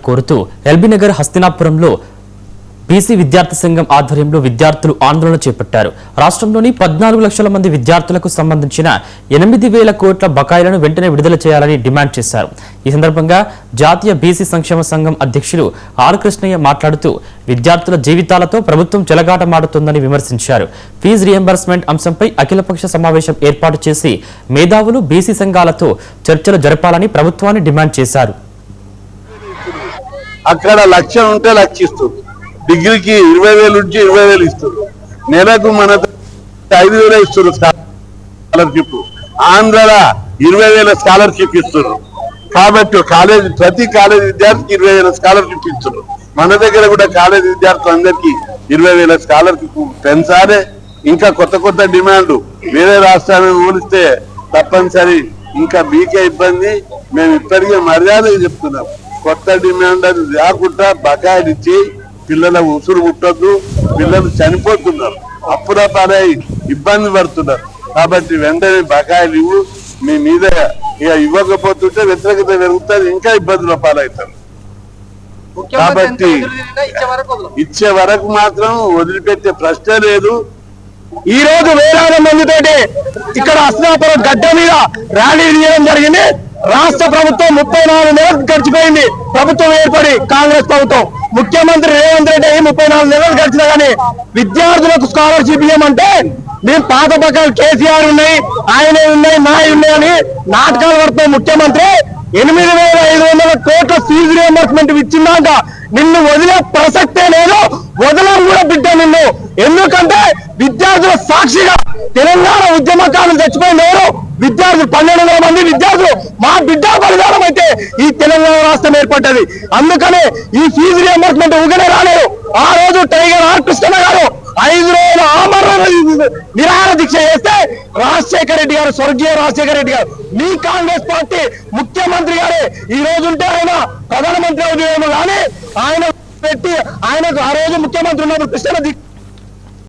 కోరుతూ ఎల్బీనగర్ హస్తినాపురంలో బీసీ విద్యార్థి సంఘం ఆధ్వర్యంలో విద్యార్థులు ఆందోళన చేపట్టారు. రాష్ట్రంలోని 14 లక్షల మంది విద్యార్థులకు సంబంధించిన 8,000 కోట్ల బకాయిలను వెంటనే విడుదల చేయాలని డిమాండ్ చేశారు. ఈ సందర్భంగా జాతీయ బీసీ సంక్షేమ సంఘం అధ్యక్షులు ఆర్ కృష్ణయ్య మాట్లాడుతూ విద్యార్థుల జీవితాలతో ప్రభుత్వం చెలగాటమాడుతోందని విమర్శించారు. ఫీజు రియంబర్స్మెంట్ అంశంపై అఖిలపక్ష సమావేశం ఏర్పాటు చేసి మేధావులు బీసీ సంఘాలతో చర్చలు జరపాలని ప్రభుత్వాన్ని డిమాండ్ చేశారు. అక్కడ లక్ష ఉంటే లక్షిస్తుంది, డిగ్రీకి 20,000 నుంచి 20,000 ఇస్తారు, నెలకు మన 5,000 ఇస్తారు స్కాలర్షిప్. ఆంధ్ర 20,000 స్కాలర్షిప్ ఇస్తారు. కాబట్టి ప్రతి కాలేజ్ విద్యార్థికి 20,000 స్కాలర్షిప్ ఇస్తారు. మన దగ్గర కూడా కాలేజ్ విద్యార్థులందరికీ 20,000 స్కాలర్షిప్ పెంచాలి. ఇంకా కొత్త డిమాండ్ వేరే రాష్ట్రాలను పోలిస్తే తప్పనిసరి. ఇంకా మీకే ఇబ్బంది, మేము ఇప్పటికే మర్యాదగా చెప్తున్నాం. కొత్త డిమాండ్ అది లేకుండా బకాయిలు ఇచ్చి పిల్లల ఉసురు ముట్టద్దు. పిల్లలు చనిపోతున్నారు, అప్పుల పాలై ఇబ్బంది పడుతున్నారు. కాబట్టి వెంటనే బకాయిలు ఇవ్వు. మీ మీద ఇక ఇవ్వకపోతుంటే వ్యతిరేకత పెరుగుతుంది, ఇంకా ఇబ్బందుల పాలవుతారు. కాబట్టి ఇచ్చే వరకు మాత్రం వదిలిపెట్టే ప్రశ్న లేదు. ఈ రోజు వేలాది మందితోటి ఇక్కడ హస్తినాపురం గడ్డ మీద ర్యాలీ చేయడం జరిగింది. రాష్ట్ర ప్రభుత్వం 34 నెలలు గడిచిపోయింది. ప్రభుత్వం ఏర్పడి కాంగ్రెస్ ప్రభుత్వం, ముఖ్యమంత్రి రేవంత్ రెడ్డి 34 నెలలు గడిచినా కానీ విద్యార్థులకు స్కాలర్షిప్ ఇవ్వమంటే మేము పాత పక్కన కేసీఆర్ ఉన్నాయి, ఆయనే ఉన్నాయి, నాయ ఉన్నాయని నాటకాలు పడుతున్న ముఖ్యమంత్రి 8,500 కోట్ల ఫీజు రియంబర్స్మెంట్ ఇచ్చిందాక నిన్ను వదిలే ప్రసక్తే లేదు. వదలం కూడా బిడ్డ నిన్ను. ఎందుకంటే విద్యార్థుల సాక్షిగా తెలంగాణ ఉద్యమకారులు చచ్చిపోయిన ఎవరు విద్యార్థులు 1,200 మంది విద్యార్థులు మా బిడ్డ బలిదానం అయితే ఈ తెలంగాణ రాష్ట్రం ఏర్పడ్డది. అందుకనే ఈ ఫీజు రియంబర్స్మెంట్ ఊగనే రాలేదు. ఆ రోజు టైగర్ ఆర్ కృష్ణ గారు 5 రోజుల ఆమరణ నిరాహార దీక్ష చేస్తే రాజశేఖర రెడ్డి గారు, స్వర్గీయ రాజశేఖర రెడ్డి గారు, మీ కాంగ్రెస్ పార్టీ ముఖ్యమంత్రి గారే ఈ రోజు ఉంటే ఆయన ప్రధానమంత్రి అవుతాయేమో కానీ ఆయన పెట్టి ఆయనకు ఆ రోజు ముఖ్యమంత్రి ఉన్నప్పుడు కృష్ణ